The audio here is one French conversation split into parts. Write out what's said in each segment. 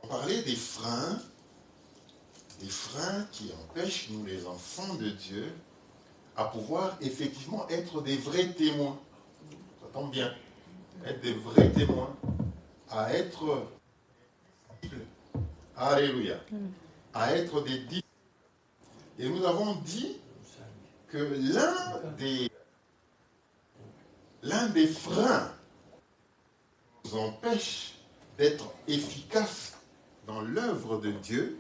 On parlait des freins qui empêchent, nous les enfants de Dieu, à pouvoir effectivement être des vrais témoins. Ça tombe bien. Être des vrais témoins. À être... Alléluia. À être des disciples. Et nous avons dit que l'un des freins qui nous empêche d'être efficace dans l'œuvre de Dieu,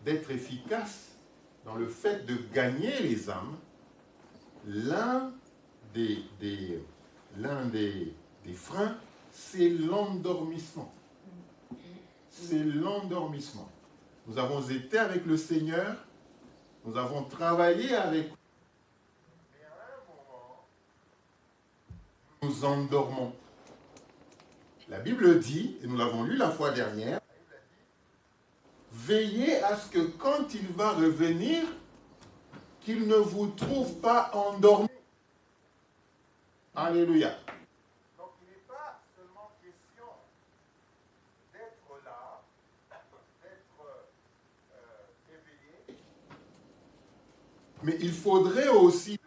d'être efficace dans le fait de gagner les âmes, l'un des freins, c'est l'endormissement. C'est l'endormissement. Nous avons été avec le Seigneur, nous avons travaillé avec lui, mais à un moment, nous endormons. La Bible dit, et nous l'avons lu la fois dernière, veillez à ce que quand il va revenir, qu'il ne vous trouve pas endormi. Alléluia. Donc il n'est pas seulement question d'être là, d'être éveillé, mais il faudrait aussi,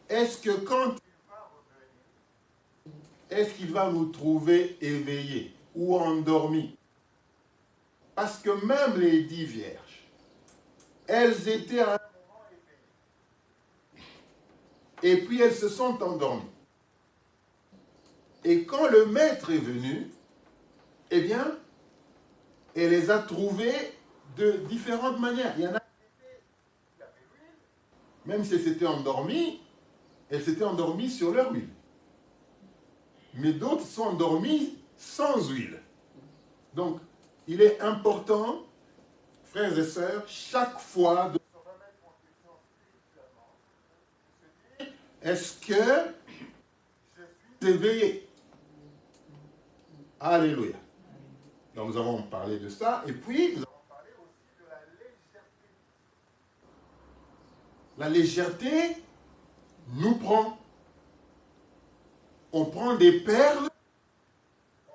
est-ce que quand il va revenir, est-ce qu'il va nous trouver éveillés ou endormis? Parce que même les 10 vierges, elles étaient à un moment éveillées. Et puis elles se sont endormies. Et quand le maître est venu, eh bien, elle les a trouvées de différentes manières. Il y en a qui avaient l'huile, même si elles s'étaient endormies, elles s'étaient endormies sur leur huile. Mais d'autres sont endormies sans huile. Donc, il est important, frères et sœurs, chaque fois de se remettre en question spirituellement, de se dire, est-ce que je suis éveillé? Alléluia. Donc nous avons parlé de ça, et puis nous avons parlé aussi de la légèreté. La légèreté nous prend. On prend des perles,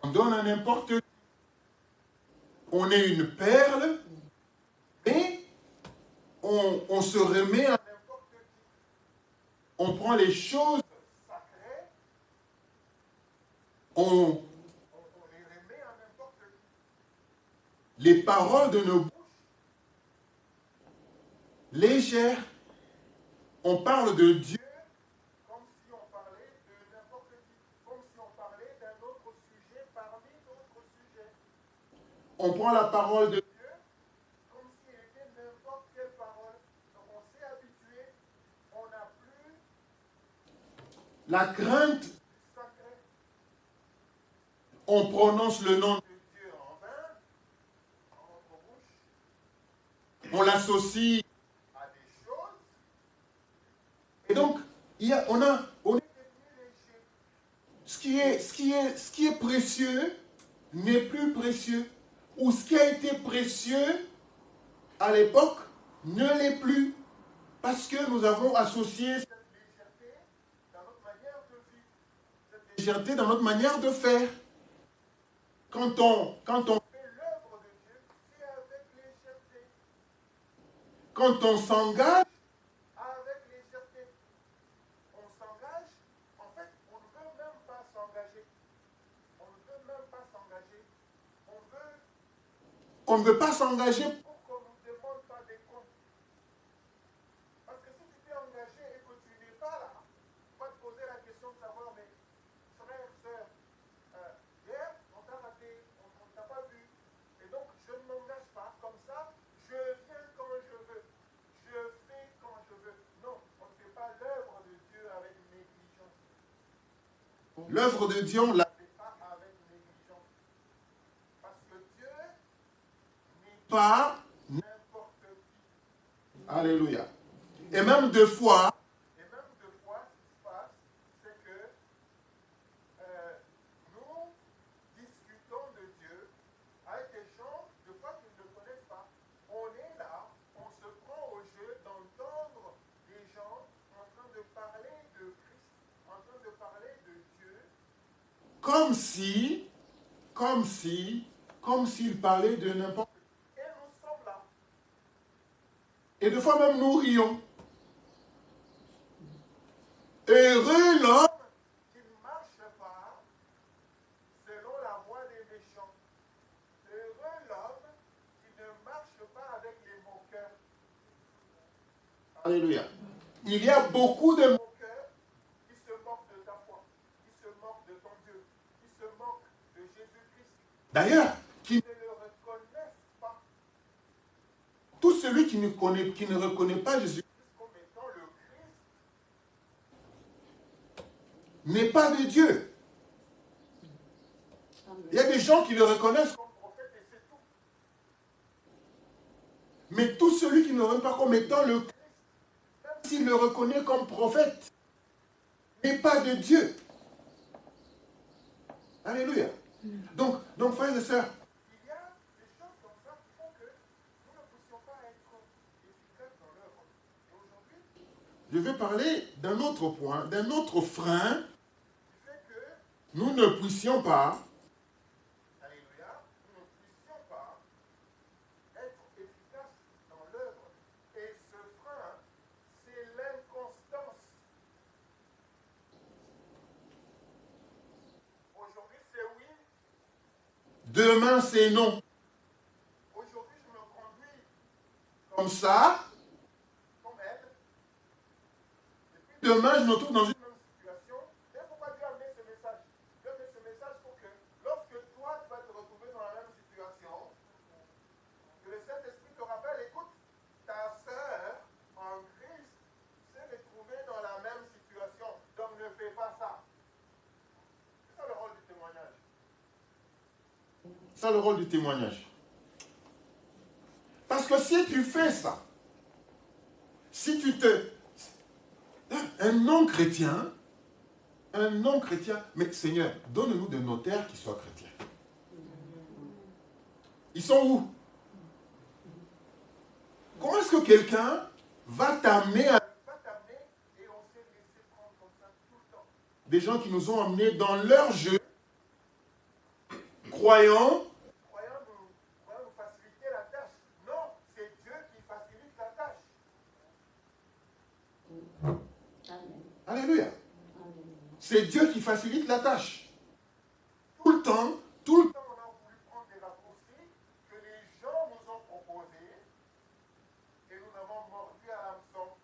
on donne à n'importe qui. On est une perle, et on se remet à n'importe qui. On prend les choses sacrées, on les remet à n'importe qui. Les paroles de nos bouches, légères, on parle de Dieu comme si on parlait de n'importe qui, comme si on parlait d'un autre sujet parmi d'autres sujets. On prend la parole de Dieu comme si elle était n'importe quelle parole. Donc on s'est habitué, on n'a plus la crainte du sacré. On prononce le nom de Dieu en vain, dans notre bouche. On l'associe à des choses. Et donc, on est devenu léger. Ce qui est précieux n'est plus précieux. Ou ce qui a été précieux à l'époque ne l'est plus. Parce que nous avons associé cette légèreté dans notre manière de vivre, cette légèreté dans notre manière de faire. Quand on fait l'œuvre de Dieu, c'est avec légèreté. Quand on s'engage, avec légèreté. On s'engage, en fait, on ne veut même pas s'engager. On ne veut même pas s'engager. On ne veut pas s'engager pour qu'on ne nous demande pas des comptes. Parce que si tu t'es engagé et que tu n'es pas là, on va te poser la question de savoir, mais frère, sœur, hier, on t'a raté, on ne t'a pas vu. Et donc, je ne m'engage pas. Comme ça, je viens quand je veux. Je fais quand je veux. Non, on ne fait pas l'œuvre de Dieu avec négligence. L'œuvre de Dieu, on la fait pas avec négligence. Parce que Dieu n'est pas n'importe qui. Alléluia. Et même deux fois, ce qui se passe, c'est que nous discutons de Dieu avec des gens, de fois qu'ils ne connaissent pas. On est là, on se prend au jeu d'entendre des gens en train de parler de Christ, en train de parler de Dieu, comme comme s'il parlait de n'importe quoi. Et nous sommes là. Et des fois même nous rions. Heureux l'homme qui ne marche pas selon la voie des méchants. Heureux l'homme qui ne marche pas avec les moqueurs. Alléluia. Il y a beaucoup de moqueurs qui se moquent de ta foi, qui se moquent de ton Dieu, qui se moquent de Jésus-Christ. D'ailleurs, qui ne le reconnaissent pas. Tout celui qui ne reconnaît pas Jésus comme étant le Christ n'est pas de Dieu. Il y a des gens qui le reconnaissent comme prophète et c'est tout. Mais tout celui qui ne le reconnaît pas comme étant le Christ, même s'il le reconnaît comme prophète, n'est pas de Dieu. Alléluia. Donc frères et sœurs, il y a des choses comme ça qui font que nous ne puissions pas être efficaces dans l'œuvre. Et aujourd'hui, je vais parler d'un autre point, d'un autre frein. qui fait que nous ne puissions pas, alléluia, nous ne puissions pas être efficaces dans l'œuvre. Et ce frein, c'est l'inconstance. Aujourd'hui, c'est oui. demain c'est non. Aujourd'hui, je me conduis Comme ça, comme elle. demain je me trouve dans une même situation. C'est pourquoi Dieu a mis ce message. Dieu a mis ce message pour que lorsque toi, tu vas te retrouver dans la même situation, que le Saint-Esprit te rappelle, écoute, ta sœur en Christ s'est retrouvée dans la même situation. Donc ne fais pas ça. C'est ça le rôle du témoignage. C'est ça le rôle du témoignage. Parce que si tu fais ça, si tu te... Un non-chrétien, mais Seigneur, donne-nous des notaires qui soient chrétiens. Ils sont où? Comment est-ce que quelqu'un va t'amener à... Et on s'est laissé prendre comme ça tout le temps. Des gens qui nous ont amenés dans leur jeu, croyant nous faciliter la tâche. Non, c'est Dieu qui facilite la tâche. Alléluia. C'est Dieu qui facilite la tâche. Tout le temps, on a voulu prendre des raccourcis que les gens nous ont proposés et nous avons mordu à l'hameçon.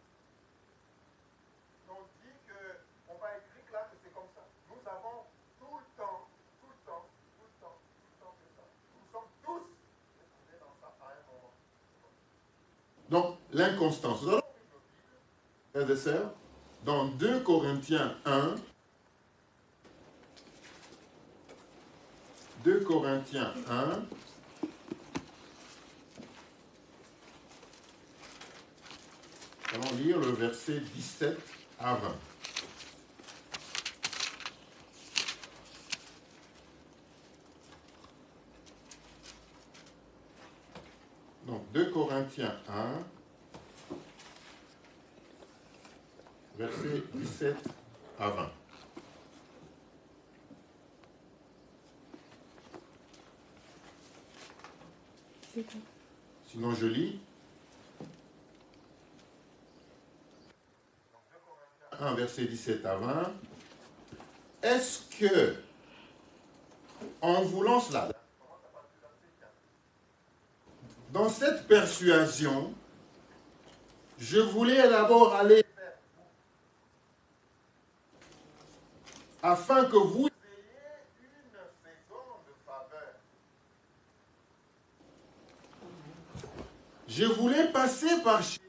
On dit qu'on va écrire là que c'est comme ça. Nous avons tout le temps fait ça. Nous sommes tous retrouvés dans ça à un moment. Donc, l'inconstance. Nous allons, frères et sœurs, dans 2 Corinthiens 1, 2 Corinthiens 1, allons lire le verset 17 à 20. Donc, 2 Corinthiens 1, verset 17 à 20. Sinon, je lis. 1, verset 17 à 20. Est-ce que, en voulant cela, dans cette persuasion, je voulais d'abord aller vers vous, afin que vous ayez une seconde faveur. Je voulais passer par chez vous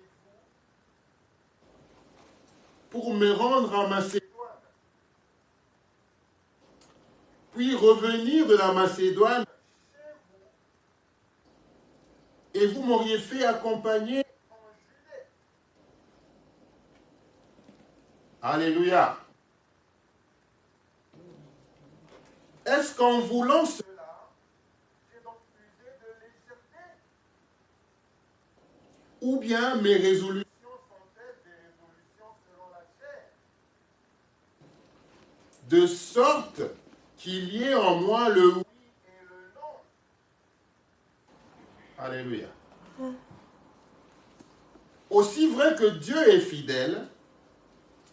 pour me rendre en Macédoine, puis revenir de la Macédoine, et vous m'auriez fait accompagner En Judée. Alléluia. Est-ce qu'en voulant cela, J'ai donc usé de légèreté. ou bien mes résolutions Sont-elles des résolutions selon la chair? de sorte qu'il y ait en moi le oui Et le non. Alléluia. Aussi vrai que Dieu est fidèle,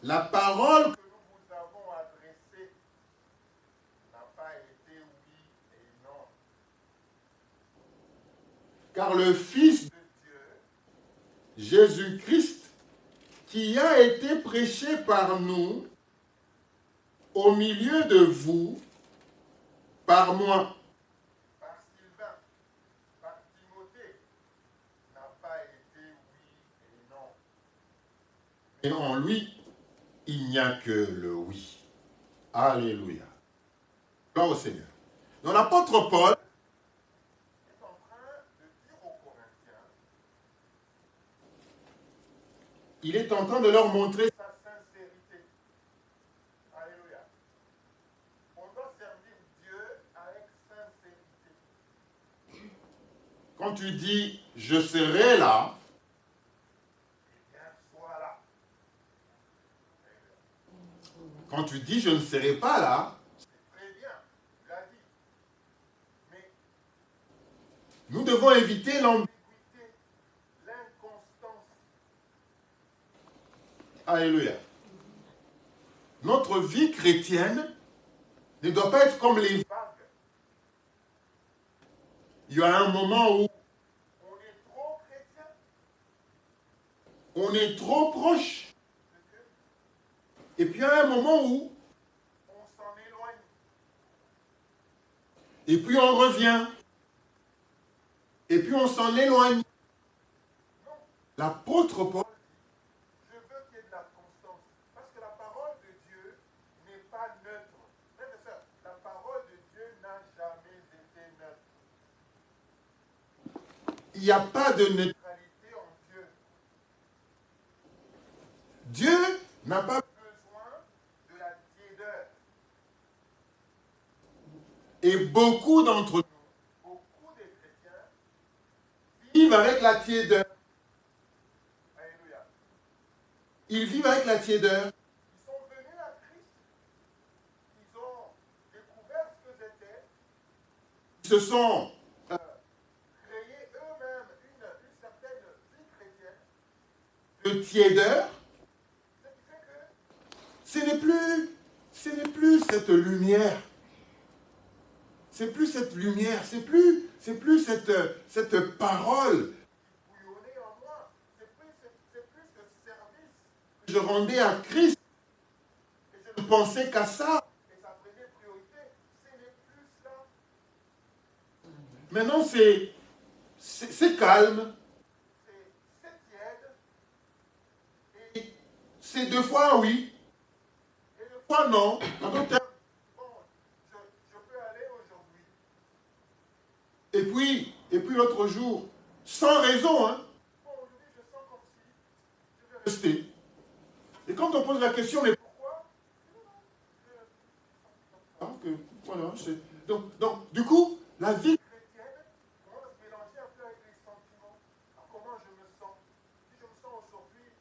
la parole que nous vous avons adressée n'a pas été oui et non. car le Fils de Dieu, Jésus-Christ, qui a été prêché par nous au milieu de vous, par moi, par Sylvain, par Timothée, n'a pas été oui et non. et en lui, il n'y a que le oui. Alléluia. Gloire au Seigneur. Donc l'apôtre Paul Il est en train de dire aux Corinthiens il est en train de leur montrer sa sincérité. Alléluia. On doit servir Dieu avec sincérité. quand tu dis je serai là, Eh bien, sois là. quand tu dis je ne serai pas là, C'est très bien, tu l'as dit. Mais nous devons éviter l'ambiguïté, l'inconstance, Alléluia. Notre vie chrétienne ne doit pas être comme les vagues. vague. Il y a un moment où On est trop chrétien on est trop proche. de Dieu, Et puis il y a un moment où, on s'en éloigne. et puis on revient. Et puis on s'en éloigne. Non, L'apôtre Paul, je veux qu'il y ait de la constance. Parce que la parole de Dieu n'est pas neutre. Frères et sœurs, la parole de Dieu n'a jamais été neutre. il n'y a pas de neutralité. Neutralité en Dieu. Dieu n'a pas Besoin de la tiédeur. et beaucoup d'entre nous Beaucoup des chrétiens, vivent avec la tiédeur. alléluia, Ils vivent avec la tiédeur. ils sont venus à Christ, ils ont découvert ce que c'était, Ils se sont créé eux-mêmes une certaine vie chrétienne, de tiédeur. ce qui fait que Ce n'est plus cette lumière. C'est plus cette lumière. C'est plus cette parole bouillonnait en moi, c'est plus ce service, que je rendais à Christ. et je Je ne pensais qu'à ça. et ça prenait priorité, ce n'est plus cela, Maintenant, c'est calme. c'est tiède, Et c'est deux fois oui, et le fois non. En d'autres termes. bon, je peux aller aujourd'hui, Et puis l'autre jour, sans raison, hein, bon, aujourd'hui je sens comme si je vais rester. Et quand on pose la question, mais pourquoi, ah, que, voilà, donc, du coup, la vie chrétienne, on va se mélanger un peu avec les sentiments. Alors, comment je me sens? Si je me sens aujourd'hui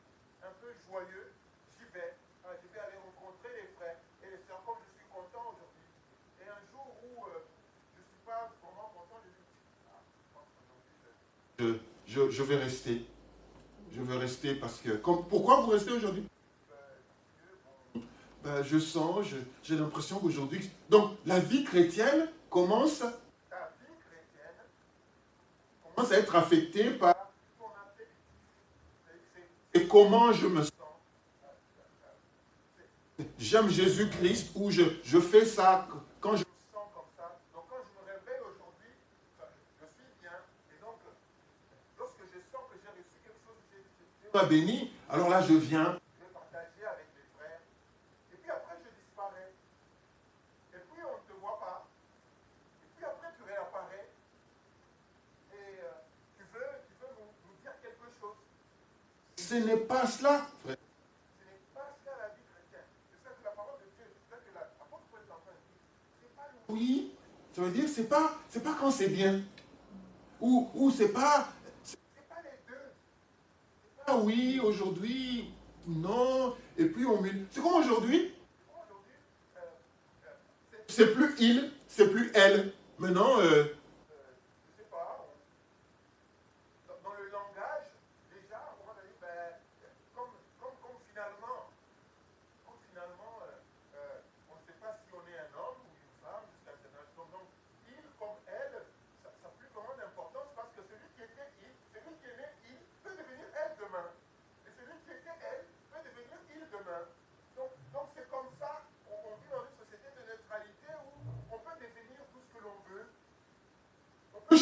un peu joyeux, j'y vais. Je vais aller rencontrer les frères et les sœurs comme je suis content aujourd'hui. Et un jour où je ne suis pas vraiment content, je dis, ah, je pense qu'aujourd'hui, je vais rester. Je vais rester parce que... pourquoi vous restez aujourd'hui? Ben, je sens, j'ai l'impression qu'aujourd'hui... Donc, la vie chrétienne commence ta vie chrétienne, à être affectée par ton affectif, et comment je me sens. J'aime Jésus-Christ ou je fais ça quand je sens comme ça. Donc quand je me réveille aujourd'hui, je suis bien. Et donc, lorsque je sens que j'ai reçu quelque chose, suis béni, alors là je viens. je vais partager avec les frères. Et puis après, je disparais. Et puis on ne te voit pas. Et puis après, tu réapparais. Et tu veux nous dire quelque chose. Ce n'est pas cela, frère. Ce n'est pas cela la vie chrétienne. C'est ça que la parole de Dieu, c'est ça que l'apôtre Paul est en train de dire. C'est pas le Oui, ça veut dire c'est pas quand c'est bien. Ou c'est pas les deux. ah oui, aujourd'hui, non, et puis on met. C'est comme aujourd'hui, Aujourd'hui, c'est plus il, c'est plus elle. Maintenant, je sais pas,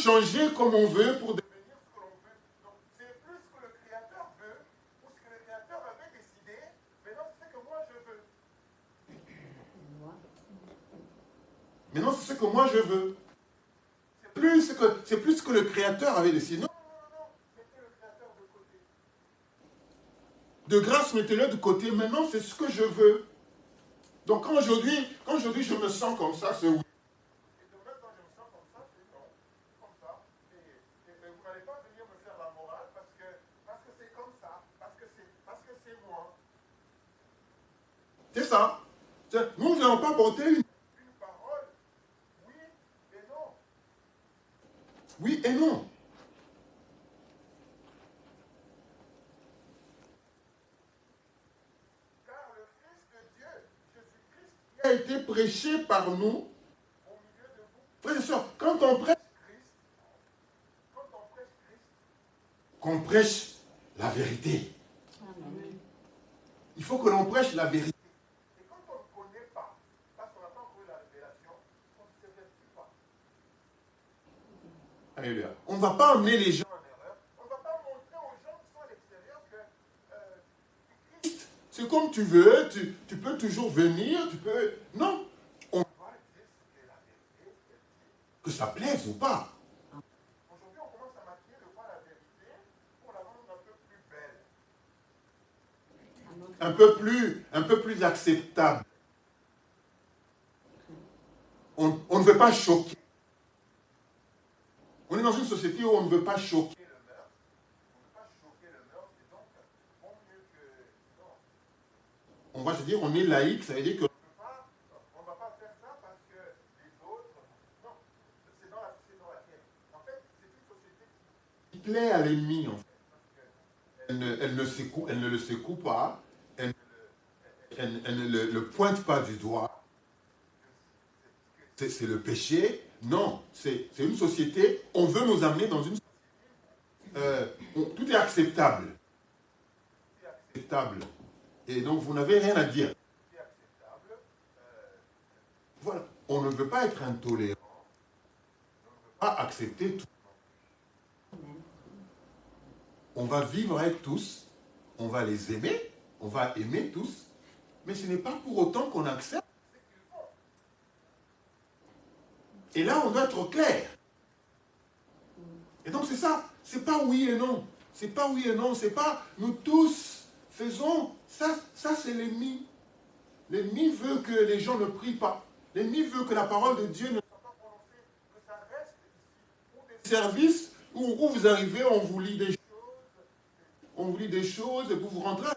changer comme on veut pour devenir ce que l'on veut. Donc, c'est plus ce que le Créateur veut, ou ce que le Créateur avait décidé. Maintenant, c'est ce que moi je veux. Maintenant, c'est ce que moi je veux. C'est plus ce que le Créateur avait décidé. Non. Mettez le Créateur de côté. De grâce, mettez-le de côté. Maintenant, c'est ce que je veux. Donc, quand aujourd'hui je me sens comme ça, c'est oui. Et demain, quand je me sens comme ça, c'est non. Comme ça. Et vous n'allez pas venir me faire la morale parce que c'est comme ça. Parce que c'est moi. C'est ça. Nous n'allons pas porter une Parole, oui et non. Oui et non. Car le Fils de Dieu, Jésus-Christ, Qui a été prêché par nous, au milieu de vous, frères et sœurs, quand on prêche Christ, quand on prêche Christ, qu'on prêche la vérité. Amen. Il faut que l'on prêche la vérité. et quand on ne connaît pas, parce qu'on n'a pas encore eu la révélation, on ne s'évertue pas Alléluia. On ne va pas emmener les gens. en erreur. On ne va pas montrer aux gens qui sont à l'extérieur que C'est comme tu veux, tu peux toujours venir, tu peux... Non. on doit dire ce que la vérité elle dit. Que ça plaise ou pas. Aujourd'hui, on commence à maquiller le voile la vérité pour la rendre un peu plus belle. Un peu plus acceptable. On ne veut pas choquer. On est dans une société où on ne veut pas choquer. Et le meurtre, on ne veut pas choquer le meurtre, et donc, vaut mieux que... Non, On va se dire, on est laïque, ça veut dire que on ne va pas faire ça parce que les autres... Non, c'est dans la société dans laquelle... En fait, c'est une société qui... plaît à l'ennemi, en fait. Elle ne le secoue pas, elle ne le pointe pas du doigt. C'est le péché. Non, c'est une société, on veut nous amener dans une société. Tout est acceptable. Acceptable. Et donc, vous n'avez rien à dire. est acceptable. Voilà. On ne veut pas être intolérant. On ne veut pas accepter tout. On va vivre avec tous. On va les aimer. On va aimer tous. Mais ce n'est pas pour autant qu'on accepte. Et là, on doit être clair. Et donc, c'est ça. C'est pas oui et non. C'est pas oui et non. C'est pas nous tous faisons. Ça c'est l'ennemi. L'ennemi veut que les gens ne prient pas. L'ennemi veut que la parole de Dieu ne Pas prononcé, que ça reste ici. Ou des service où vous arrivez, on vous lit des choses et vous vous rentrez. vous ne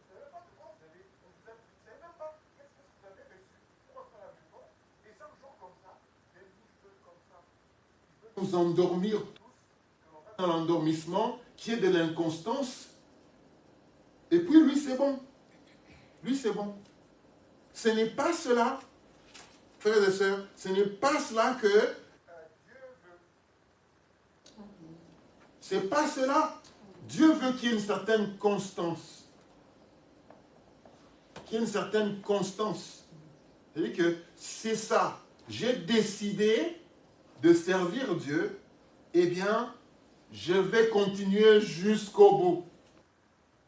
savez pas de quoi vous avez... Vous ne savez même pas qu'est-ce que vous avez reçu. Pour rentrer à la maison, et chaque jour comme ça, les bouches veulent comme ça. Nous endormir dans l'endormissement qui est de l'inconstance. Et puis lui, c'est bon. Lui, c'est bon. Ce n'est pas cela, frères et sœurs, ce n'est pas cela que... Dieu veut. C'est pas cela. Dieu veut qu'il y ait une certaine constance. Qu'il y ait une certaine constance. C'est-à-dire que c'est ça. J'ai décidé de servir Dieu. Eh bien, je vais continuer jusqu'au bout.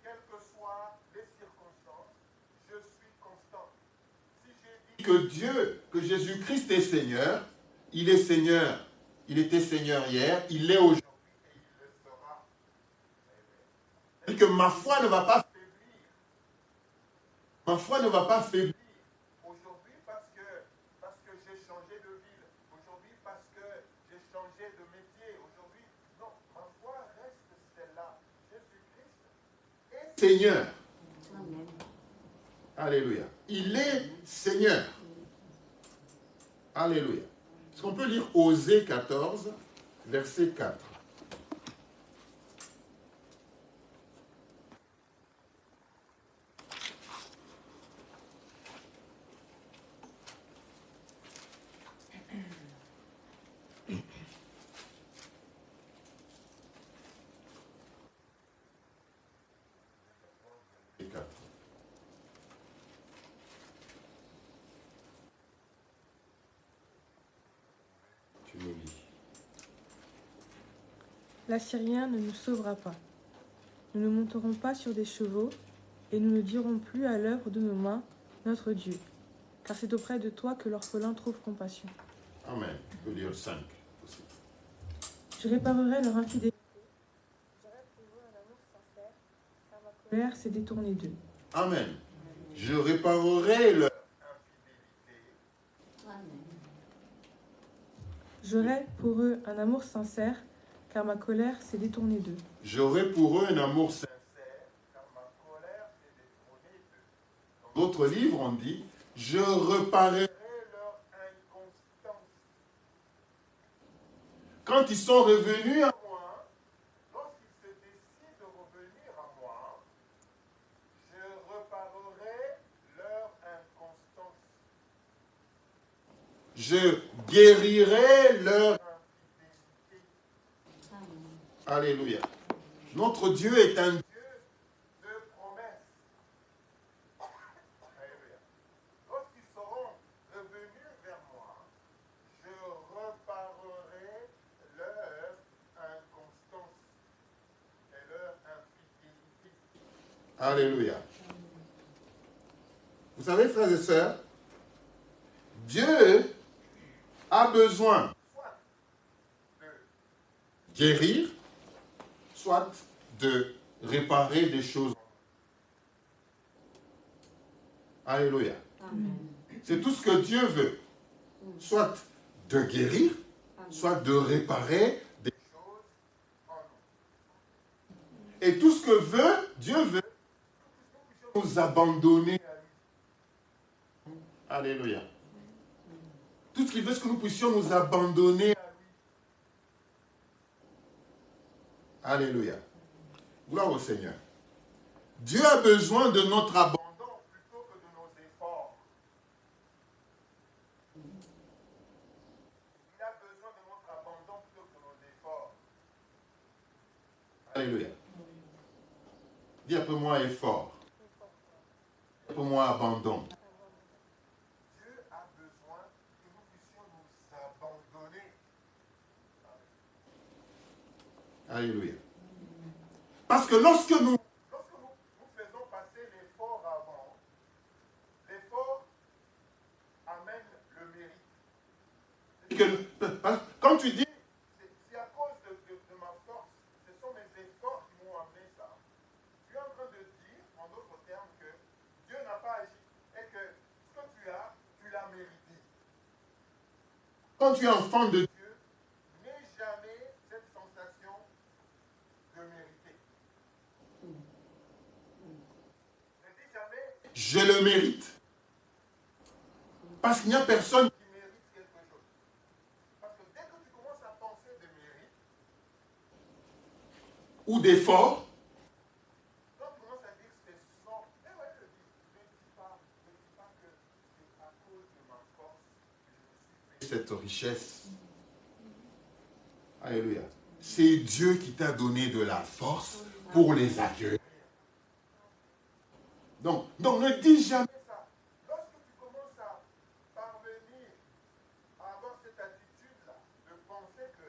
Quelles que soient les circonstances, je suis constant. Si j'ai dit Que Dieu, que Jésus-Christ est Seigneur, il est Seigneur, il était Seigneur hier, il l'est aujourd'hui. et il le sera, Et que ma foi ne va pas faiblir. Ma foi ne va pas faiblir. aujourd'hui parce que j'ai changé de ville, aujourd'hui parce que j'ai changé de métier, aujourd'hui, non, ma foi reste celle-là. Jésus-Christ est Seigneur. Amen. Alléluia. Il est Seigneur. Alléluia. Est-ce qu'on peut lire Osée 14, verset 4? Et 4. Tu me lis. l'Assyrien ne nous sauvera pas. Nous ne monterons pas sur des chevaux, et nous ne dirons plus à l'œuvre de nos mains, notre Dieu. Car c'est auprès de toi que l'orphelin trouve compassion. Amen. Tu peux lire 5 aussi. Je réparerai leur infidélité. J'aurai pour eux un amour sincère, car ma colère s'est détournée d'eux. Amen. Je réparerai leur infidélité. Amen. J'aurai pour eux un amour sincère, car ma colère s'est détournée d'eux. J'aurai pour eux un amour sincère, car ma colère s'est détournée d'eux. Dans d'autres livres, on dit, je réparerai leur inconstance. Quand ils sont revenus à moi, lorsqu'ils se décident de revenir à moi, je réparerai leur inconstance. Je guérirai leur infidélité. Amen. Alléluia. Notre Dieu est un Dieu de promesses. Alléluia. Lorsqu'ils seront revenus vers moi, je réparerai leur inconstance et leur infidélité. Alléluia. Vous savez, frères et sœurs, Dieu a besoin soit de guérir, soit de réparer des choses. Alléluia. Amen. C'est tout ce que Dieu veut. Soit de guérir, soit de réparer des choses en nous. Et tout ce que Dieu veut, nous abandonner à lui. Alléluia. Tout ce qu'il veut, c'est que nous puissions nous abandonner à lui. Alléluia. Gloire au Seigneur. Dieu a besoin de notre abandon plutôt que de nos efforts. Il a besoin de notre abandon plutôt que de nos efforts. Alléluia. Dis après moi effort. Après moi abandon. Dieu a besoin que nous puissions nous abandonner. Alléluia. Parce que lorsque nous faisons passer l'effort avant, l'effort amène le mérite. Quand tu dis, c'est à cause de ma force, ce sont mes efforts qui m'ont amené ça. Tu es en train de dire, en d'autres termes, que Dieu n'a pas agi et que ce que tu as, tu l'as mérité. Quand tu es enfant de Dieu, n'aie jamais cette sensation de mériter. Ne dis jamais, je le mérite. Parce qu'il n'y a personne qui mérite quelque chose. Parce que dès que tu commences à penser de mérite ou d'effort, quand tu commences à dire que ce sont, mais ouais, ne dis pas que c'est à cause de ma force que je me suis fait cette richesse. Alléluia. C'est Dieu qui t'a donné de la force pour les accueillir. Donc ne dis jamais ça. Lorsque tu commences à parvenir à avoir cette attitude-là, de penser que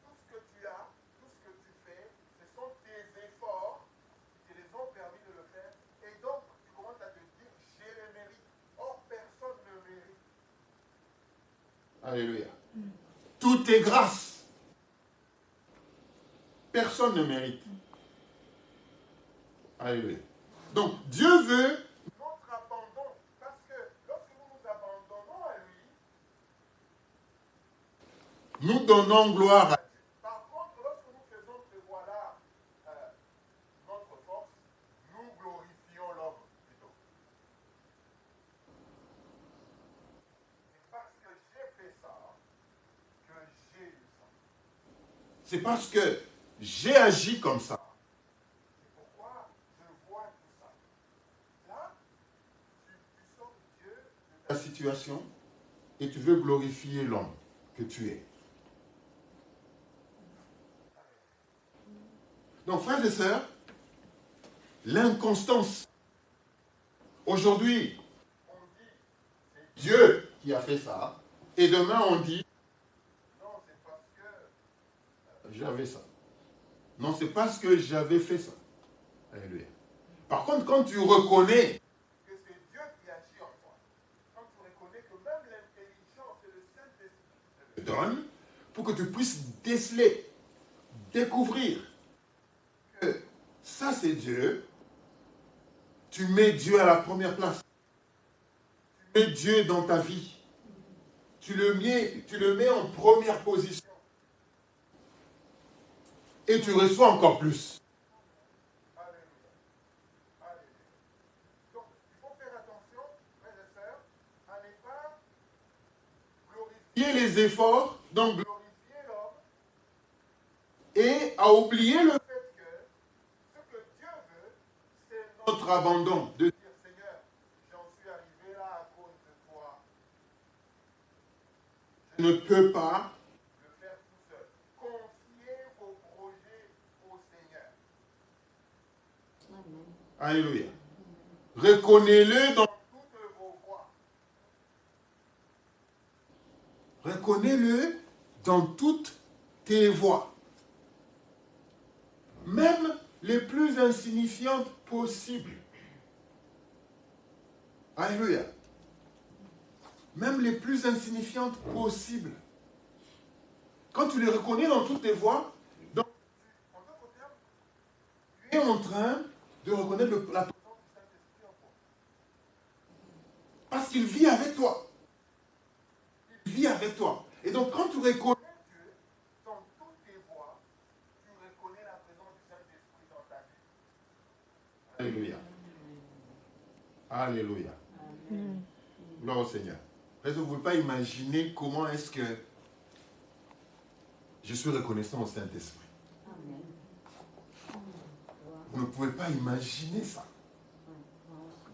tout ce que tu as, tout ce que tu fais, ce sont tes efforts qui te les ont permis de le faire. Et donc, tu commences à te dire, j'ai le mérite. Or, personne ne mérite. Alléluia. Tout est grâce. Personne ne mérite. Alléluia. Donc, Dieu veut notre abandon. Parce que lorsque nous nous abandonnons à lui, nous donnons gloire à Dieu. Par contre, lorsque nous faisons que voilà notre force, nous glorifions l'homme plutôt. C'est parce que j'ai fait ça que j'ai eu ça. C'est parce que j'ai agi comme ça. C'est pourquoi je vois tout ça. Là, tu sors Dieu de ta situation et tu veux glorifier l'homme que tu es. Donc, frères et sœurs, l'inconstance. Aujourd'hui, on dit c'est Dieu qui a fait ça. Et demain, on dit non, c'est parce que j'avais ça. Non, c'est parce que j'avais fait ça. Alléluia. Par contre, quand tu reconnais que c'est Dieu qui agit en toi, quand tu reconnais que même l'intelligence et le Saint-Esprit te donne pour que tu puisses déceler, découvrir que ça c'est Dieu, tu mets Dieu à la première place. Tu mets Dieu dans ta vie. Tu le mets en première position. Et tu reçois encore plus. Alléluia. Alléluia. Donc, il faut faire attention, frères et sœurs, à ne pas glorifier Les efforts, donc, l'homme et à oublier le fait que ce que Dieu veut, c'est notre abandon. De dire Seigneur, j'en suis arrivé là à cause de toi. je ne peux pas Le faire tout seul. Confiez vos projets au Seigneur. Amen. Alléluia. Reconnais-le dans Toutes vos voies. reconnais-le dans toutes tes voies. Même les plus insignifiantes possibles. Alléluia. Même les plus insignifiantes possibles. Quand tu les reconnais dans toutes tes voies, donc, En d'autres termes, tu es en train de reconnaître la présence du Saint-Esprit en toi. parce qu'il vit avec toi. Il vit avec toi. Et donc quand tu reconnais Dieu, dans toutes tes voies, tu reconnais la présence du Saint-Esprit dans ta vie. Alléluia. Alléluia. Gloire au Seigneur. Vous ne pouvez pas imaginer comment est-ce que je suis reconnaissant au Saint-Esprit. Amen. Vous ne pouvez pas imaginer ça. Moi aussi.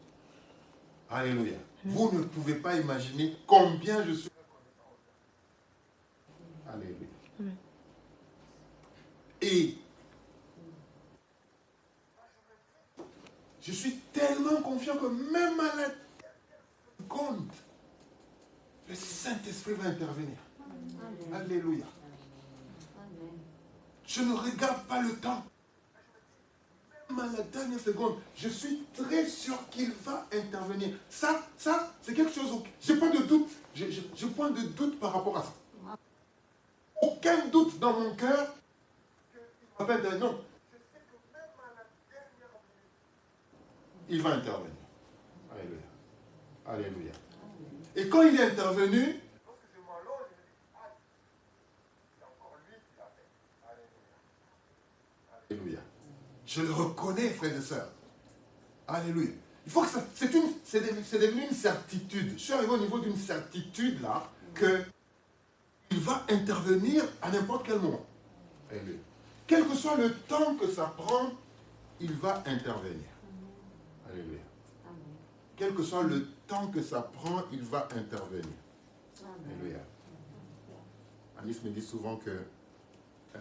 Alléluia. Vous ne pouvez pas imaginer combien je suis reconnaissant au Saint-Esprit. Alléluia. Et je suis tellement confiant que même à la seconde, le Saint-Esprit va intervenir. Amen. Alléluia. Amen. Je ne regarde pas le temps. Même à la dernière seconde, je suis très sûr qu'il va intervenir. Ça, c'est quelque chose où je n'ai pas de doute. Je point de doute par rapport à ça. Aucun doute dans mon cœur qu'il va pas intervenir. Non, Je sais que même à la dernière minute, il va intervenir. Alléluia. Alléluia. Et quand il est intervenu, lorsque je m'allonge, je me dis, ah, c'est encore lui qui l'a fait. Alléluia. Alléluia. Je le reconnais, frères et sœurs. Alléluia. Il faut que ça, c'est devenu une certitude. Je suis arrivé au niveau d'une certitude là que il va intervenir à n'importe quel moment. Alléluia. Quel que soit le temps que ça prend, il va intervenir. Alléluia. Amen. Quel que soit le temps que ça prend, il va intervenir. Amen. Alléluia. Alice me dit souvent que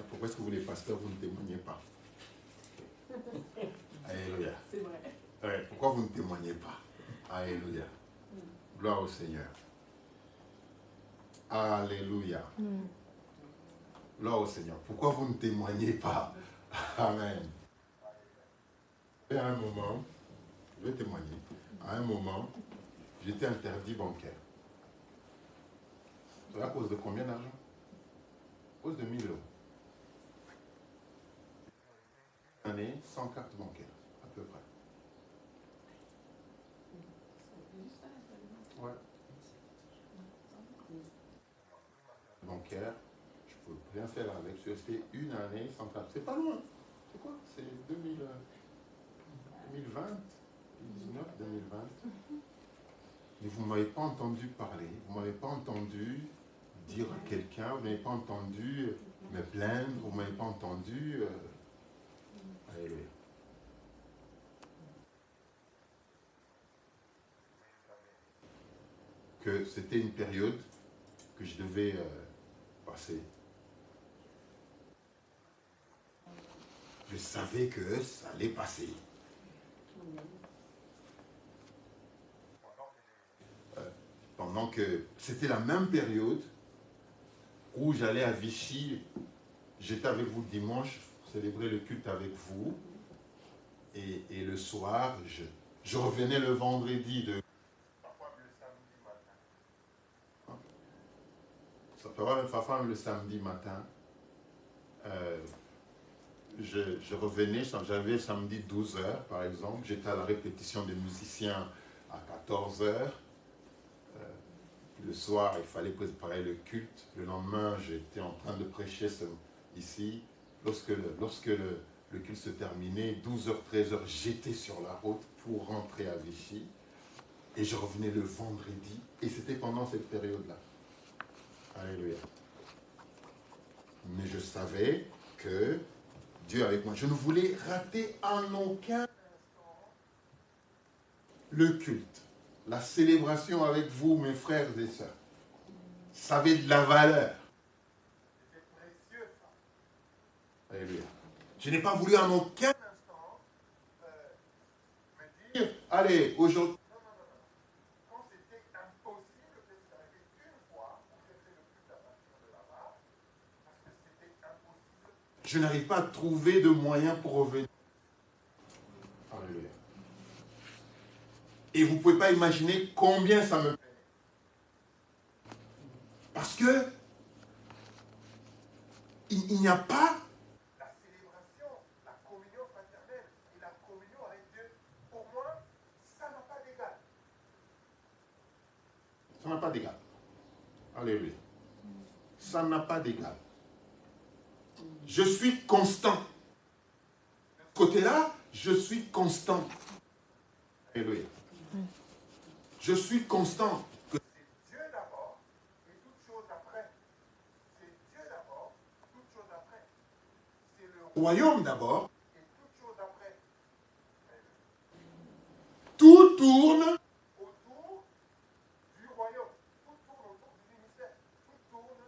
pourquoi est-ce que vous les pasteurs, vous ne témoignez pas? Alléluia. C'est vrai. Ouais, pourquoi vous ne témoignez pas? Alléluia. Gloire au Seigneur. Alléluia. Gloire au Seigneur. Pourquoi vous ne témoignez pas? Amen. Et à un moment, je vais témoigner, à un moment, j'étais interdit bancaire. C'est à cause de combien d'argent? À cause de 1000 euros. Une année sans carte bancaire, à peu près. Ouais. Bancaire, je ne pouvais rien faire avec. Je suis resté une année sans carte. C'est pas loin. C'est quoi? C'est 2020, 2019, 2020. Mais vous ne m'avez pas entendu parler. Vous ne m'avez pas entendu dire à quelqu'un. Vous n'avez pas entendu me plaindre. Vous ne m'avez pas entendu. Alléluia. Que c'était une période que je devais passer. Je savais que ça allait passer. Pendant que c'était la même période où j'allais à Vichy, j'étais avec vous dimanche, célébrer le culte avec vous. Et le soir, je revenais le vendredi de... Parfois le samedi matin. Ça peut avoir parfois le samedi matin. Je revenais, j'avais samedi 12h par exemple, j'étais à la répétition des musiciens à 14h. Le soir, il fallait préparer le culte. Le lendemain, j'étais en train de prêcher ici. Lorsque le culte se terminait, 12h, 13h, j'étais sur la route pour rentrer à Vichy. Et je revenais le vendredi. Et c'était pendant cette période-là. Alléluia. Mais je savais que Dieu avec moi. Je ne voulais rater en aucun instant le culte, la célébration avec vous, mes frères et sœurs. Ça avait de la valeur. C'était précieux ça. Alléluia. Je n'ai pas voulu en aucun instant me dire, allez, aujourd'hui. Non. Quand c'était impossible, peut-être c'est arrivé une fois où j'ai fait le culte à partir de là-bas, parce que c'était impossible. Je n'arrive pas à trouver de moyens pour revenir. Alléluia. Et vous ne pouvez pas imaginer combien ça me plaît. Parce que il n'y a pas La célébration, la communion fraternelle et la communion avec Dieu, pour moi, ça n'a pas d'égal. Ça n'a pas d'égal. Alléluia. Ça n'a pas d'égal. Je suis constant. De ce côté-là, je suis constant. Alléluia. Je suis constant. C'est Dieu d'abord et toute chose après. C'est Dieu d'abord, toute chose après. C'est le Royaume d'abord. et toute chose après. Tout tourne Autour du royaume. Tout tourne autour du ministère. Tout tourne.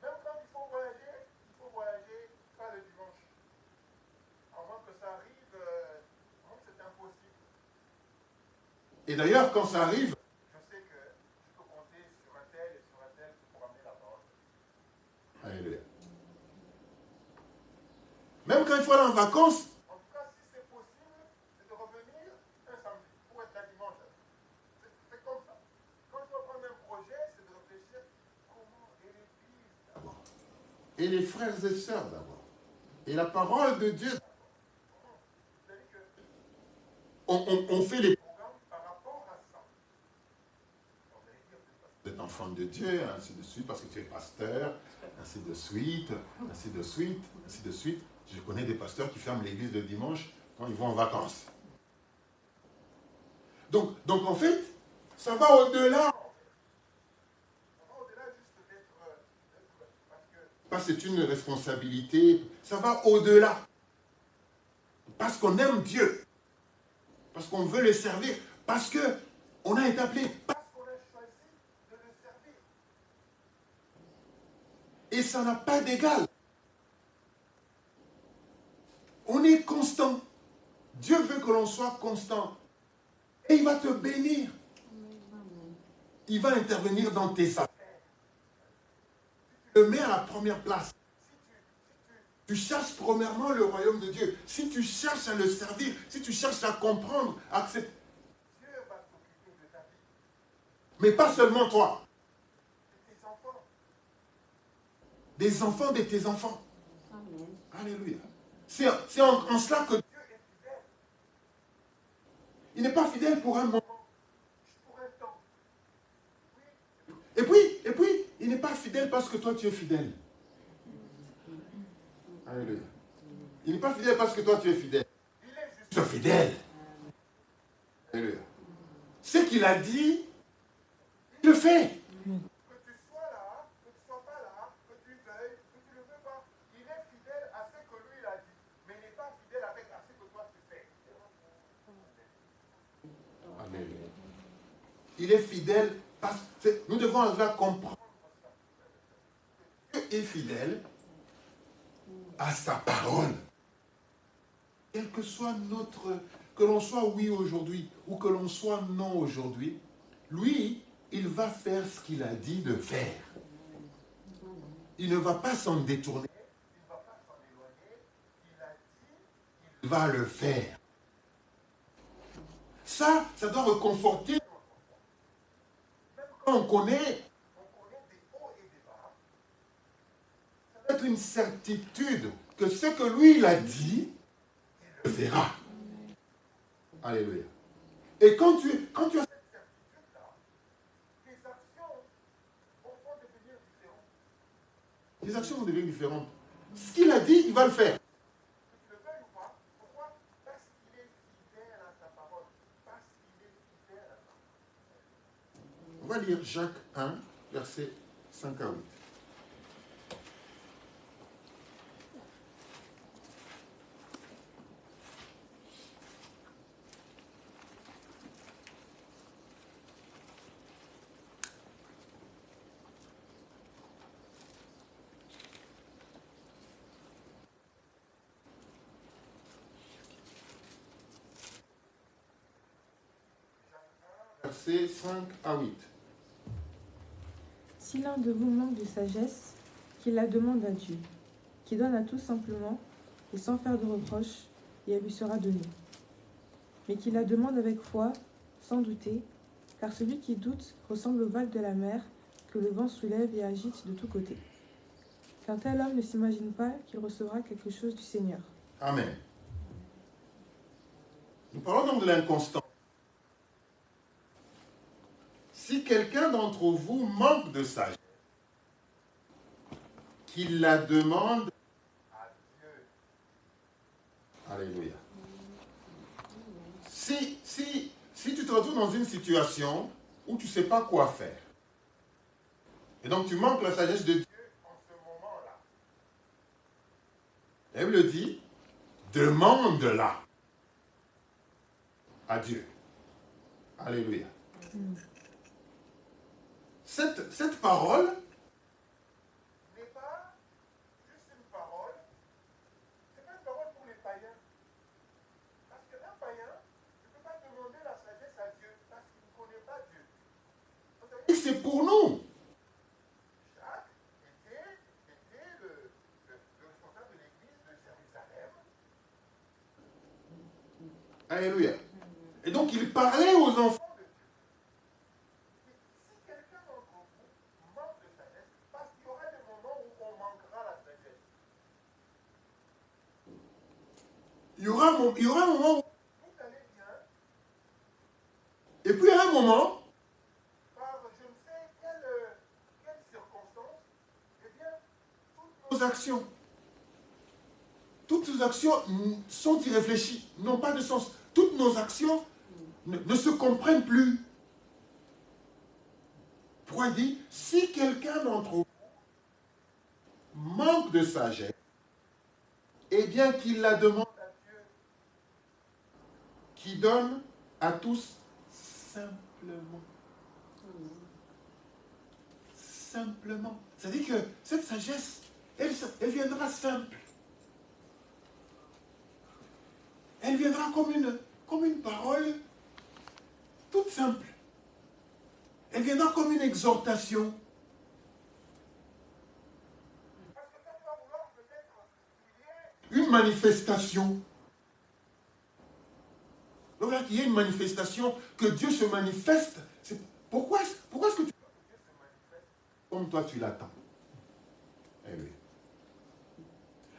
Même quand il faut voyager pas le dimanche. À moins que ça arrive, c'est impossible. Et d'ailleurs, quand ça arrive, Je sais que je peux compter sur un tel et sur un tel pour amener la parole. alléluia. Même quand il faut aller en vacances, En tout cas, si c'est possible, c'est de revenir un samedi pour être là dimanche. C'est comme ça. Quand je dois prendre un projet, c'est de réfléchir comment et l'église d'abord. et les frères et sœurs d'abord, et la parole de Dieu, C'est-à-dire que on fait les... programme par rapport à ça. On va dire Vous êtes enfant de Dieu, ainsi de suite, parce que tu es pasteur, ainsi de suite, ainsi de suite, ainsi de suite. Je connais des pasteurs qui ferment l'église le dimanche quand ils vont en vacances. Donc en fait, ça va au-delà. on va au-delà juste d'être parce que Parce que c'est une responsabilité, ça va au-delà. Parce qu'on aime Dieu, parce qu'on veut le servir, parce qu'on a été appelé. parce qu'on a choisi de le servir. Et ça n'a pas d'égal. On est constant. Dieu veut que l'on soit constant. Et il va te bénir. Il va intervenir dans tes affaires. Tu le mets à la première place. Tu cherches premièrement le royaume de Dieu. Si tu cherches à le servir, si tu cherches à comprendre, à accepter. Dieu va s'occuper de ta vie, Mais pas seulement toi. de tes enfants. Des enfants de tes enfants. Amen. Alléluia. C'est en cela que Dieu est fidèle il n'est pas fidèle pour un moment. pour un temps. Et puis, il n'est pas fidèle parce que toi tu es fidèle. Alléluia. Il n'est pas fidèle parce que toi tu es fidèle. Il est juste. Tu es fidèle. Alléluia. Ce qu'il a dit, il le fait. Que tu sois là, que tu ne sois pas là, que tu veuilles, que tu ne veux pas, il est fidèle à ce que lui il a dit, mais il n'est pas fidèle avec à ce que toi tu fais. Alléluia. Il est fidèle parce que nous devons arriver à comprendre. Dieu est fidèle à sa parole. Quel que soit que l'on soit oui aujourd'hui ou que l'on soit non aujourd'hui, lui, il va faire ce qu'il a dit de faire. Il ne va pas s'en détourner. Il ne va pas s'en éloigner. il va le faire. Ça doit reconforter. Même quand on connaît des hauts et des bas, ça doit être une certitude que ce que lui, il a dit, il le verra. Alléluia. Et quand tu as cette certitude-là, tes actions vont devenir différentes. Les actions vont devenir différentes. Ce qu'il a dit, il va le faire. Que tu le veuilles ou pas. Pourquoi? Parce qu'il est fidèle à sa parole. Parce qu'il est fidèle à sa parole. On va lire Jacques 1, versets 5 à 8. Versets 5 à 8. Si l'un de vous manque de sagesse, qu'il la demande à Dieu, qui donne à tous simplement et sans faire de reproche, et elle lui sera donnée. Mais qu'il la demande avec foi, sans douter, car celui qui doute ressemble aux vagues de la mer que le vent soulève et agite de tous côtés. Qu'un tel homme ne s'imagine pas qu'il recevra quelque chose du Seigneur. Amen. Nous parlons donc de l'inconstant. Si quelqu'un d'entre vous manque de sagesse, qu'il la demande à Dieu. Alléluia. Si tu te retrouves dans une situation où tu ne sais pas quoi faire, et donc tu manques la sagesse de Dieu en ce moment-là, la Bible dit, demande-la à Dieu. Alléluia. Cette parole n'est pas juste une parole, c'est pas une parole pour les païens. Parce qu'un païen ne peut pas demander la sagesse à Dieu parce qu'il ne connaît pas Dieu. Et c'est pour nous. Jacques était le responsable de l'église de Jérusalem. Alléluia. Et donc il parlait aux enfants. Il y aura un moment où tout allait bien. Et puis à un moment, par je ne sais quelle circonstance, eh bien, toutes nos actions sont irréfléchies, n'ont pas de sens. Toutes nos actions ne se comprennent plus. Pourquoi il dit, si quelqu'un d'entre vous manque de sagesse, eh bien qu'il la demande à Dieu, qui donne à tous simplement. Simplement. C'est-à-dire que cette sagesse, elle viendra simple. Elle viendra comme une parole toute simple. Elle viendra comme une exhortation. Une manifestation. Donc là, qu'il y ait une manifestation, que Dieu se manifeste. Pourquoi est-ce que Dieu se manifeste comme toi tu l'attends? Eh oui.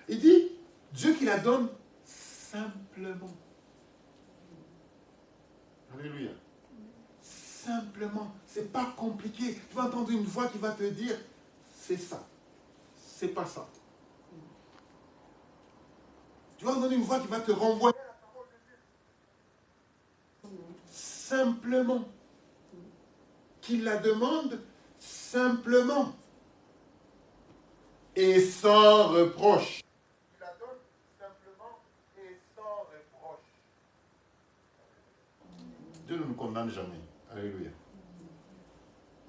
Il dit, Dieu qui la donne simplement. Alléluia. Simplement. C'est pas compliqué. Tu vas entendre une voix qui va te dire, c'est ça. C'est pas ça. Tu vas entendre une voix qui va te renvoyer à la parole de Dieu. Simplement. Qu'il la demande simplement. Et sans reproche. Il la donne simplement et sans reproche. Dieu ne nous condamne jamais. Alléluia.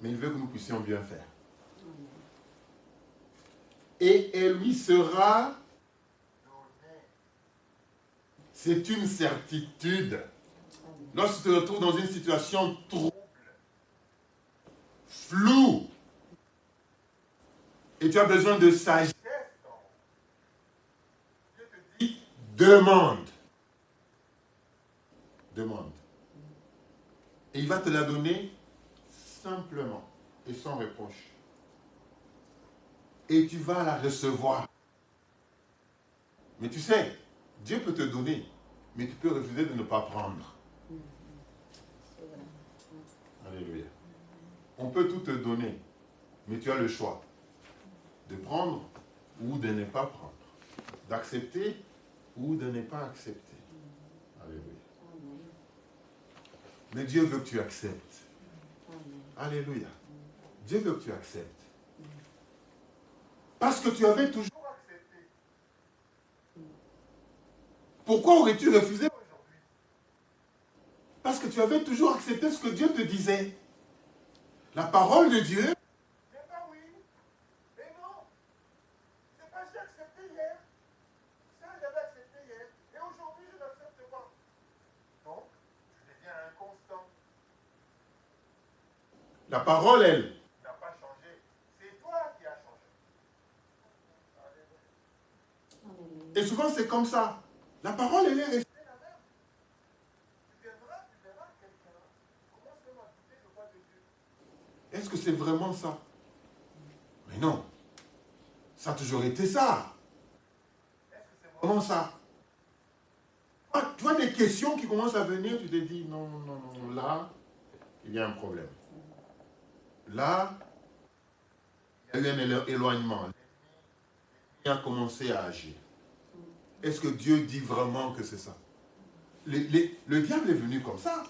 Mais il veut que nous puissions bien faire. Et elle lui sera donnée. C'est une certitude. Lorsque tu te retrouves dans une situation trouble, floue, et tu as besoin de sagesse, Dieu te dit, demande. Demande. Et il va te la donner simplement et sans reproche. Et tu vas la recevoir. Mais tu sais, Dieu peut te donner, mais tu peux refuser de ne pas prendre. C'est vrai. Alléluia. On peut tout te donner, mais tu as le choix de prendre ou de ne pas prendre, d'accepter ou de ne pas accepter. Alléluia. Amen. Mais Dieu veut que tu acceptes. Amen. Alléluia. Dieu veut que tu acceptes. Parce que tu avais toujours accepté. Pourquoi aurais-tu refusé aujourd'hui? Parce que tu avais toujours accepté ce que Dieu te disait. La parole de Dieu. Mais pas oui. Mais non. C'est pas j'ai accepté hier. Ça, j'avais accepté hier. Et aujourd'hui, je n'accepte pas. Donc, je deviens inconstant. La parole, elle. N'a pas changé. C'est toi qui as changé. Alléluia. Alléluia. Et souvent, c'est comme ça. La parole, elle est restée. C'est la même. Tu viendras, tu verras quelqu'un. Commence même à douter de voix de Dieu. Est-ce que c'est vraiment ça? Mais non. Ça a toujours été ça. Est-ce que c'est Comment ça? Ah, tu vois des questions qui commencent à venir, tu te dis, non, non, non, là, il y a un problème. Là, il y a eu un éloignement. Il a commencé à agir. Est-ce que Dieu dit vraiment que c'est ça? Le diable est venu comme ça.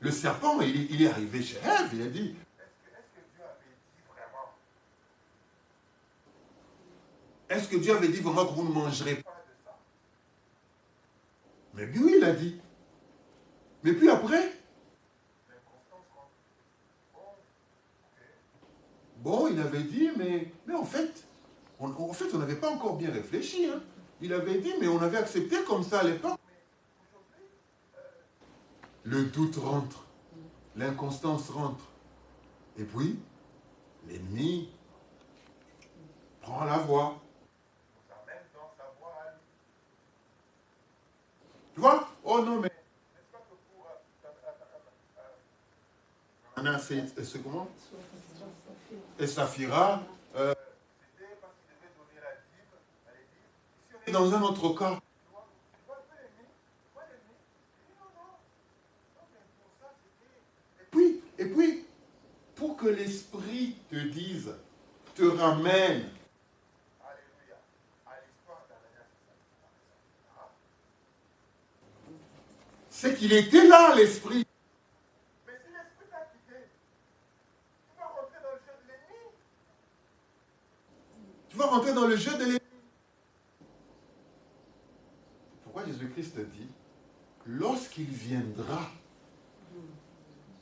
Le serpent, il est arrivé chez Ève, il a dit, Est-ce que Dieu avait dit vraiment est-ce que Dieu avait dit vraiment que vous ne mangerez pas? pas de ça? Mais oui, il a dit. Mais puis après, L'inconstance rentre. Bon, ok. bon, il avait dit, mais en fait, on n'avait pas encore bien réfléchi. Hein. Il avait dit, mais on avait accepté comme ça à l'époque. Aujourd'hui, Le doute rentre, l'inconstance rentre. Et puis, l'ennemi prend la voie. nous amène dans sa voie à lui. Tu vois? Oh non, mais N'est-ce pas que pour Anna, c'est comment? Saphir. Et Saphira, c'était parce qu'il devait donner la dîme à l'église. Si on et dans un autre cas, tu vois un peu l'ennemi, moi l'ennemi, il dit non, non. Non, mais pour ça, c'était. et puis, pour que l'esprit te dise, te ramène, Alléluia. À l'histoire d'Ananias et Saphira. c'est qu'il était là, l'esprit. Mais si l'esprit t'a quitté, tu vas rentrer dans le jeu de l'ennemi. Tu vas rentrer dans le jeu de l'ennemi. Pourquoi Jésus-Christ dit, lorsqu'il viendra,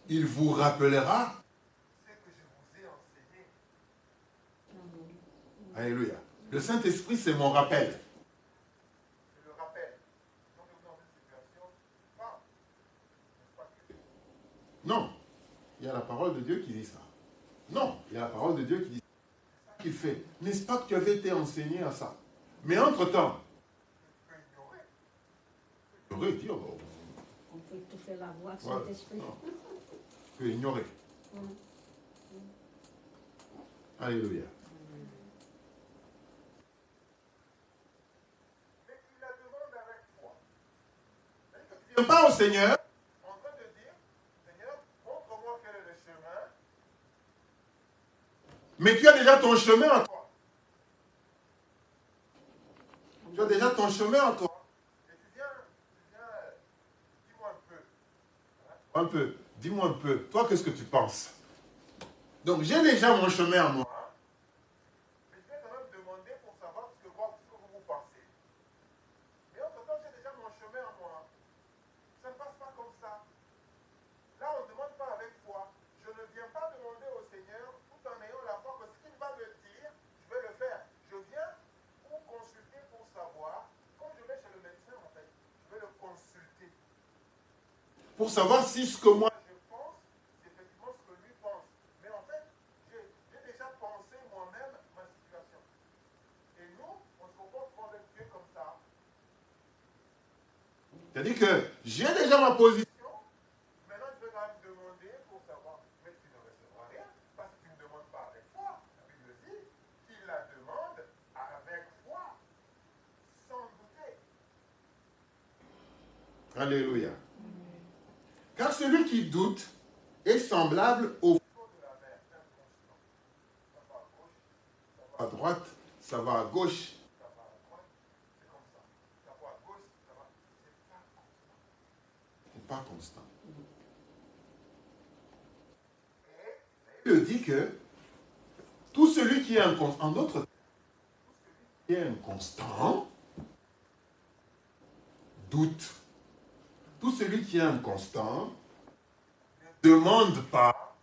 il vous rappellera. C'est que je vous ai enseigné. Amen. Alléluia. Le Saint-Esprit, c'est mon rappel. Je le rappelle. Quand on est dans une situation, pas. N'est-ce pas que Non. Il y a la parole de Dieu qui dit ça. Non. Il y a la parole de Dieu qui dit ça. C'est ça qu'il fait. N'est-ce pas que tu avais été enseigné à ça? Mais entre-temps, tu peux ignorer. tu aurais dit, oh, On peut tout faire la voix de ouais, Saint-Esprit. non. Tu peux ignorer. Mm. Alléluia. Mais tu la demandes avec foi. Tu ne viens pas au Seigneur, En train de dire, Seigneur, montre-moi quel est le chemin. mais tu as déjà ton chemin à toi. Tu as déjà ton chemin à toi. Et tu viens, dis-moi un peu. Un peu. Dis-moi un peu. Toi, qu'est-ce que tu penses? Donc, j'ai déjà mon chemin à moi. Mais je vais quand même demander pour savoir ce que vous pensez. Mais entre-temps, j'ai déjà mon chemin à moi. Ça ne passe pas comme ça. Là, on ne demande pas avec foi. Je ne viens pas demander au Seigneur tout en ayant la foi que ce qu'il va me dire, je vais le faire. Je viens pour consulter pour savoir. Comme je vais chez le médecin, en fait, je vais le consulter. Pour savoir si ce que moi... Je pense, c'est effectivement ce que lui pense. Mais en fait, j'ai déjà pensé moi-même ma situation. Et nous, on se comporte pas avec Dieu comme ça. C'est-à-dire que j'ai déjà ma position. Maintenant, je vais quand même demander pour savoir, mais tu ne recevras rien parce que tu ne demandes pas avec foi. La Bible dit qu'il la demande avec foi, sans douter. Alléluia. Car celui qui doute est semblable au Flot de la mer, inconstant. Ça va à gauche, ça va à droite, ça va à gauche. à droite, c'est comme ça. Ça va à gauche, ça va. C'est pas constant. C'est pas constant. Il dit que tout celui qui est inconstant, en d'autres termes, qui est inconstant, doute. Tout celui qui est inconstant ne demande pas.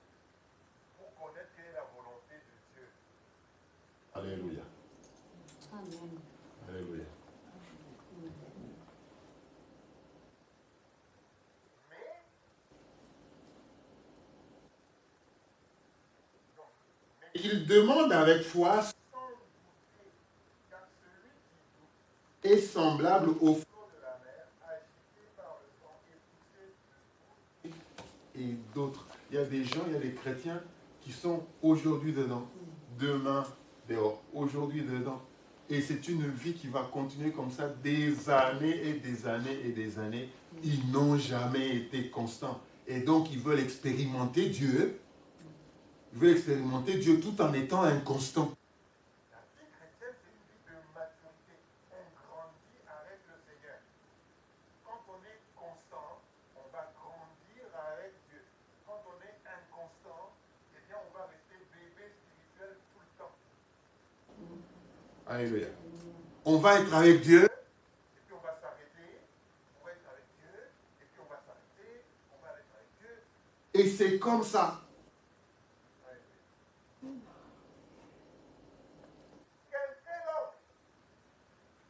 Pour connaître quelle est la volonté de Dieu. Alléluia. Amen. Alléluia. Mais Il demande avec foi sans douter, car celui qui doute est semblable au flot de la mer, agité par le vent et poussé et d'autres. Il y a des gens, il y a des chrétiens qui sont aujourd'hui dedans, demain dehors, aujourd'hui dedans. Et c'est une vie qui va continuer comme ça des années et des années et des années. Ils n'ont jamais été constants. Et donc ils veulent expérimenter Dieu. Ils veulent expérimenter Dieu tout en étant inconstants. La vie chrétienne, c'est une vie de maturité. On grandit avec le Seigneur. Quand on est constant, on va grandir avec Dieu. Quand on est inconstant, eh bien, on va rester bébé spirituel tout le temps. Alléluia. On va être avec Dieu. Et puis on va s'arrêter, on va être avec Dieu, et puis on va s'arrêter, on va être avec Dieu. Et c'est comme ça. Quel homme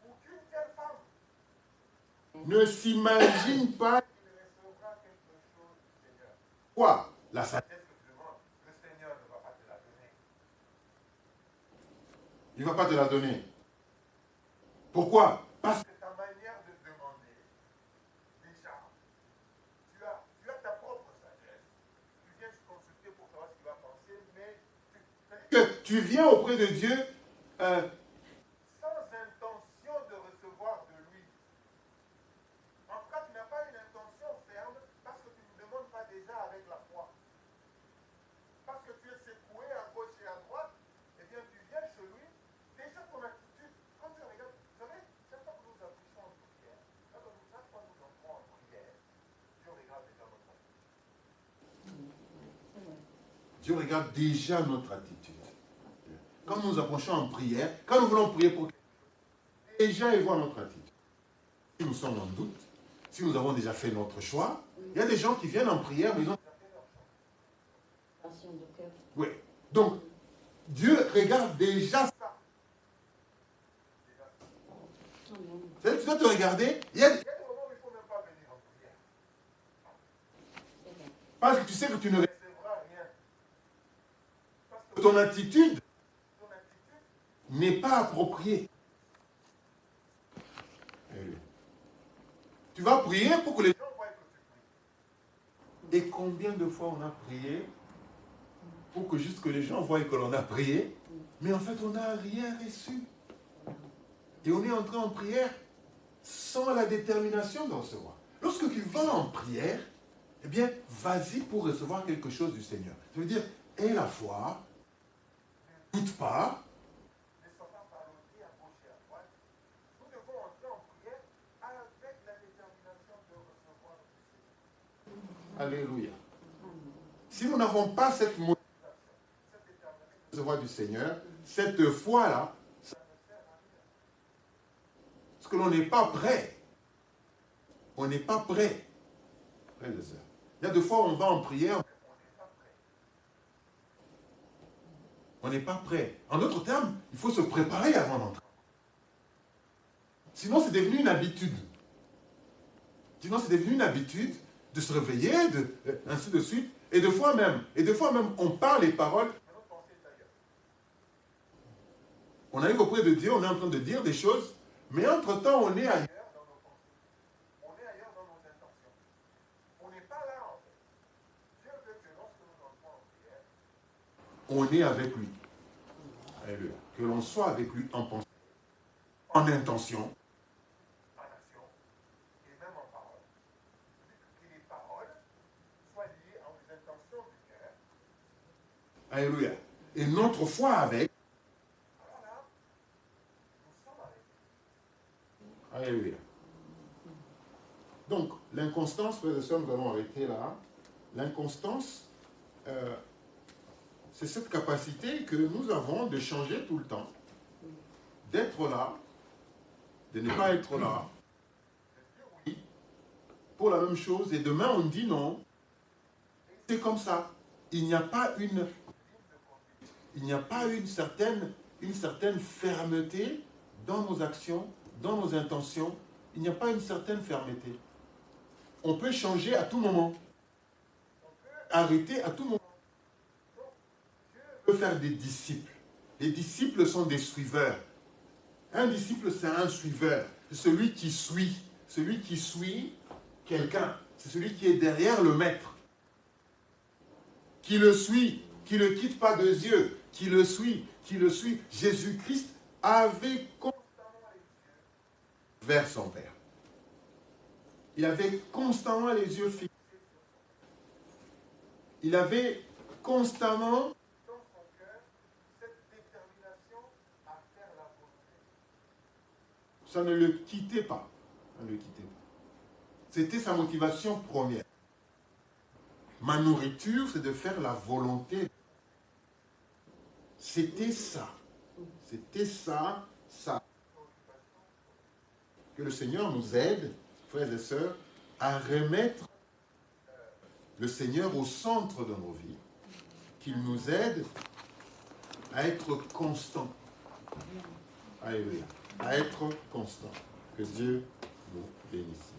ou qu'une telle femme Ne s'imagine pas qui recevra quelque chose du Seigneur. quoi. La sagesse. Qu'est-ce que tu demandes? Le Seigneur ne va pas te la donner. Il ne va pas te la donner. Pourquoi? Parce que C'est ta manière de demander. Déjà, tu as ta propre sagesse. Tu viens te consulter pour savoir ce qu'il va penser, mais que tu viens auprès de Dieu sans intention de recevoir de lui. En tout cas, tu n'as pas une intention ferme parce que tu ne demandes pas déjà avec la foi. Parce que tu es secoué à gauche et à droite, eh bien tu viens chez lui, déjà ton attitude, quand tu regardes, vous savez, chaque fois que nous appliquons en prière, chaque fois que nous entrons en prière, Dieu regarde déjà notre attitude. Dieu regarde déjà notre attitude. Quand nous nous approchons en prière, quand nous voulons prier pour quelque chose, déjà il voit notre attitude. Si nous sommes en doute, si nous avons déjà fait notre choix, il y a des gens qui viennent en prière, mais ils ont... Passion de cœur. Oui. Donc, Dieu regarde déjà ça. Amen. C'est-à-dire, tu dois te regarder, il y a... Il y a des moments où il ne faut même pas venir en prière. C'est vrai. parce que tu sais que tu ne Tu ne recevras rien. Parce que ton attitude ton attitude, n'est pas appropriée. Tu vas prier pour que les les gens voient que tu pries. Et combien de fois on a prié pour que juste que les gens voient que l'on a prié, mais en fait on n'a rien reçu. Et on est entré en prière sans la détermination de recevoir. Lorsque tu vas en prière, eh bien, vas-y pour recevoir quelque chose du Seigneur. Ça veut dire, aie la foi, ne doute pas, Ne sois pas ballotté à gauche et à droite. Nous devons entrer en prière avec la détermination de recevoir du Seigneur. alléluia. Si nous n'avons pas cette motivation de recevoir du Seigneur, cette foi-là, parce que l'on n'est pas prêt. On n'est pas prêt. Frères et sœurs. Il y a des fois où on va en prière, on n'est pas prêt. En d'autres termes, il faut se préparer avant d'entrer. Sinon, c'est devenu une habitude. Sinon, c'est devenu une habitude de se réveiller, ainsi de suite. Et des fois même, on parle les paroles. Mais notre pensée est ailleurs. On arrive auprès de Dieu, on est en train de dire des choses, mais entre-temps, on est ailleurs. Dans nos pensées. On est ailleurs on est avec lui. Alléluia. Que l'on soit avec lui en pensée, en intention, en action et même en parole. Que les paroles soient liées aux intentions du cœur. Alléluia. Et notre foi avec. Alors là, nous sommes avec lui. Alléluia. Donc, l'inconstance, frères et sœurs, nous allons arrêter là. L'inconstance, c'est cette capacité que nous avons de changer tout le temps, d'être là, de ne pas être là, de dire oui pour la même chose, et demain on dit non. C'est comme ça. Il n'y a pas une certaine fermeté dans nos actions, dans nos intentions. Il n'y a pas une certaine fermeté. On peut changer à tout moment. On peut arrêter à tout moment. On peut faire des disciples. Les disciples sont des suiveurs. Un disciple, c'est un suiveur. C'est celui qui suit. Celui qui suit quelqu'un. C'est celui qui est derrière le maître. Qui le suit, qui ne le quitte pas de yeux, qui le suit. Jésus-Christ avait constamment les yeux vers son Père. Il avait constamment les yeux fixés. Il avait constamment Dans son cœur, cette détermination à faire la volonté. ça ne le quittait pas. Ça ne le quittait pas. C'était sa motivation première. Ma nourriture, c'est de faire la volonté. C'était ça. C'était ça. Que le Seigneur nous aide, frères et sœurs, à remettre le Seigneur au centre de nos vies. Qu'il nous aide à être constants. Alléluia. À être constants. Que Dieu nous bénisse.